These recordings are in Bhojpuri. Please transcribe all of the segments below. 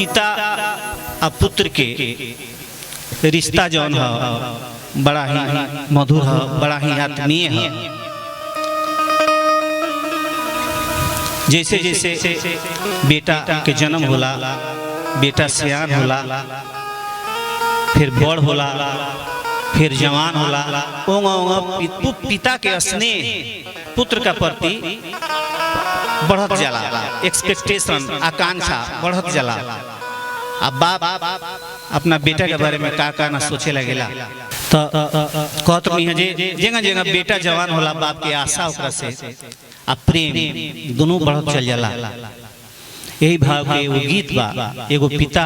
पिता और पुत्र के रिश्ता जौन है बड़ा ही मधुर है, बड़ा ही आत्मीय है। जैसे जैसे बेटा के जन्म होला, बेटा सियान होला, फिर बड़ होला, फिर जवान होला, पिता के स्नेह पुत्र का प्रति बढ़त जाला, एक्सपेक्टेशन आकांक्षा बढ़त जाला। अब बाप अपना बेटा के बारे में का ना सोचे लगेला। तो कहत रही है जगह जगह बेटा जवान होला, बाप के आशा ओकरा से आ प्रेम दोनों बढ़त चल जाला। यही भाव के एगो गीत बा, एगो पिता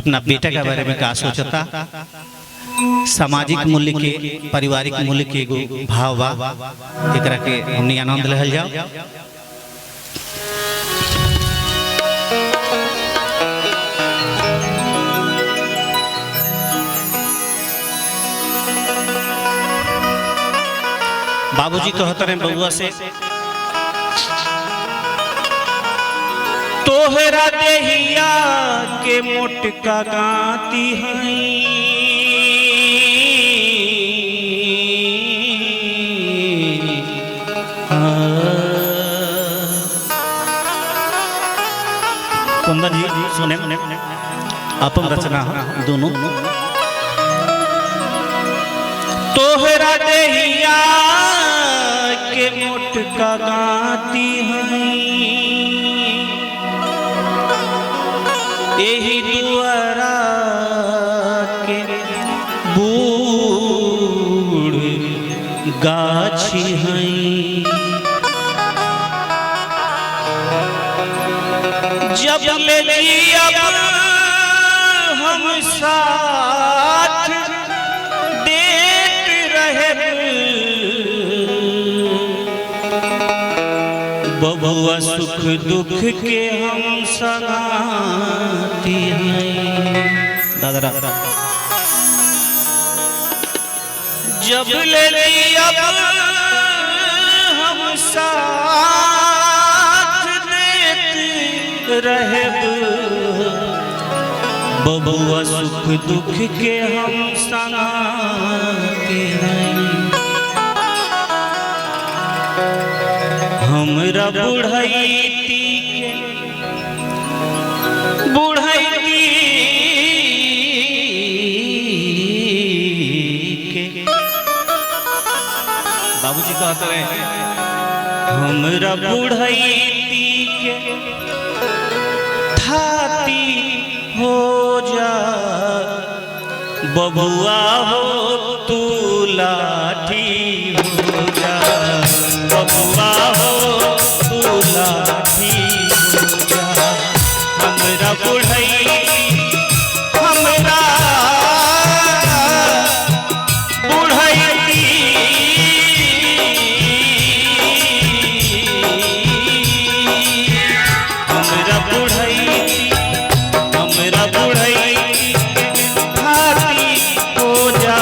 अपना बेटा के बारे में का सोचता, सामाजिक मूल्य के, पारिवारिक मूल्य के एगो भाव बा, एकरा के हमनी आनंद लहल जाओ। बाबूजी कहते रहे बउआ से, तोहरा देहिया के मोटका गाती हई, कुंदन जी सुने अपन रचना दोनों। तोहरा देहिया के मोटका गाती हई, यही दुआरा के बूढ़ गाछी हई, जब ले जियब हम साथ देत रहे, बबुआ सुख दुख के हम संगाती हैं। दादा जब ले लियब हम साथ देत रहे, बबुआ सुख दुख के हम संगाती हैं। हमरा बुढ़ैती के बाबूजी कहते रहे, हमरा बुढ़ैती के थाती हो जा, बबुआ हो तू लाठी हो जा, बबुआ हो तू लाठी हो जा। हमरा बुढ़ैती, हमरा बुढ़ैती, हमरा बुढ़ैती, हमरा बुढ़ैती हाथी हो जा,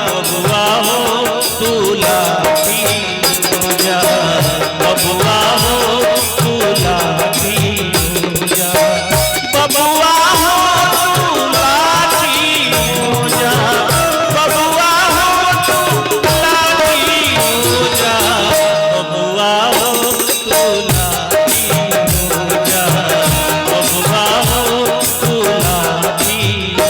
बबुआ हो तू लाठी हो जा, बबुआ हो तू लाठी हो जा, बबुआ हो तू लाठी हो जा, बबुआ हो तू लाठी हो जा, बबुआ हो तू लाठी हो जा, बबुआ हो तू लाठी हो जा।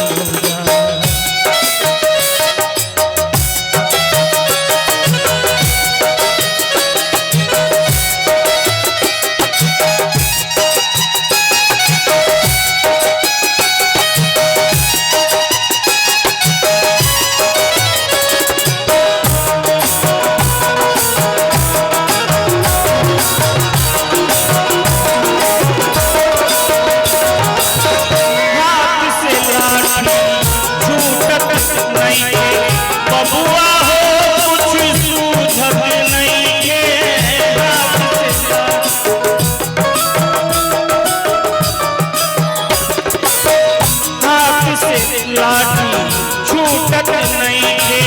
हाथ से लाठी छूटत नहीं के, बबुआ हो कुछ सूझत नहीं के। हाथ से लाठी छूटत नहीं के,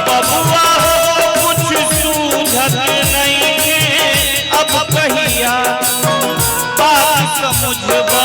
बबुआ हो कुछ सूझत नहीं के। अब कहिया बात समझबा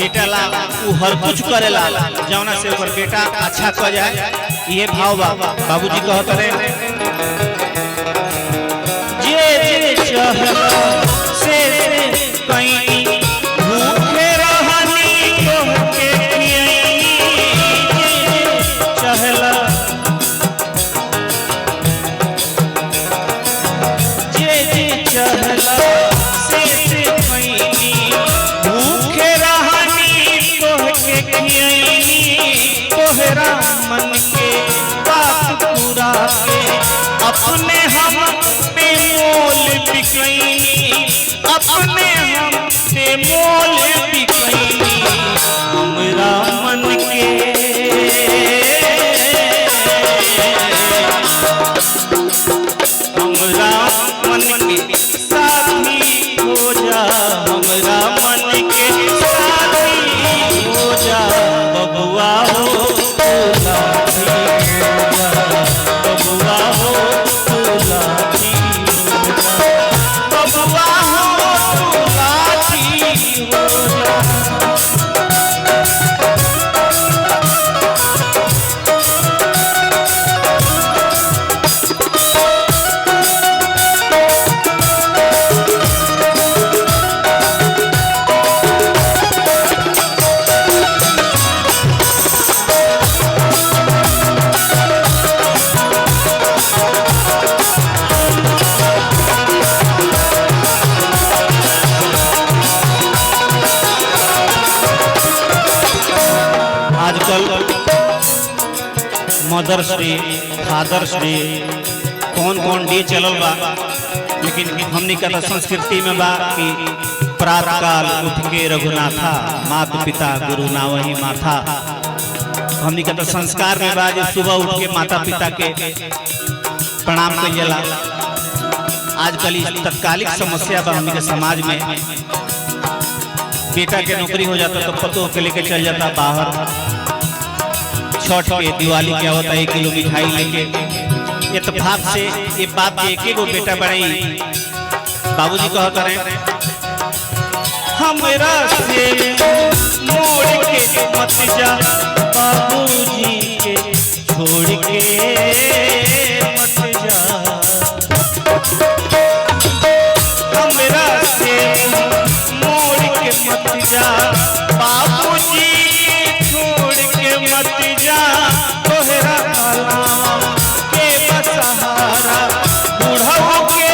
बेटा ला उ हर कुछ करेला जौना से ओकर बेटा अच्छा क जाए। ये भाव बा बाबूजी कहत रहे जे जे चहला से कहीं भूखे रहनी तोहके खियाई चहला जे जे चहला से कहीं भूखे रहनी तोहके खियाई तोहरा मन के बात पूरा के अपने हम पे मोल बिकैनी अपने हम पे मोल बिकैनी हमरा मन के हमरा मन के साथी हो जा हमरा मन के साथी हो जा बबुआ हो मदर्स डे फादर्स डे कौन कौन डे चलल बा लेकिन हमनी का तो संस्कृति में बा कि प्रातः काल उठ के रघुनाथा माता पिता गुरु नावही माथा। हमनी का तो संस्कार में बा सुबह उठ के माता पिता के प्रणाम कइल जाला। आजकल तत्कालिक समस्या बा हमनी के समाज में बेटा के नौकरी हो जाता तो पतो के लेके चल जाता बाहर छठ के दिवाली क्या होता है 1 किलो मिठाई लेके इत्तेफाक से ये बाप के एक बेटा बढ़ाई बाबूजी कहते रहे हमरा से मोड़ के मत जा बाबूजी के छोड़ के मत जा हमरा से मोड़ के मत जा बाबूजी छोड़ के मत जा तोहरा कलाम के बसहारा बुढ़ऊ के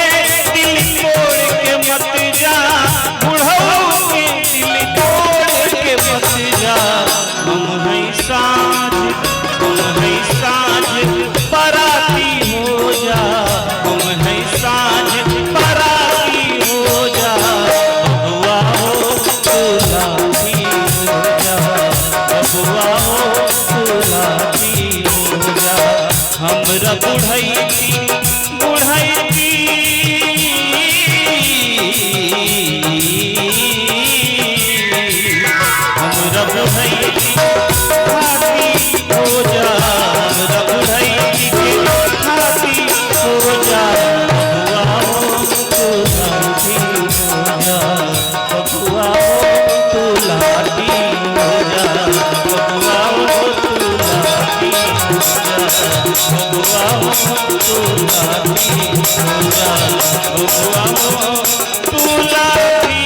दिल तोड़ के मत जा बुढ़ऊ के दिल तोड़ के मत जा हम हैं साँझ पराती हो जा हम हैं साँझ पराती हो जा बबुआ हो तुलाती हो जा बबुआ हो तुलाती हो जा हमरा बुढ़ई की हमरा बुढ़ई की खाती हो जा हमरा बुढ़ई के खाती हो जा बबुआ हो तुलाती हो जा बबुआ हो तुलाती हो जा बबुआ हो तुलाती हो जा बबुआ हो तुलाती हो जा बबुआ हो तुलाती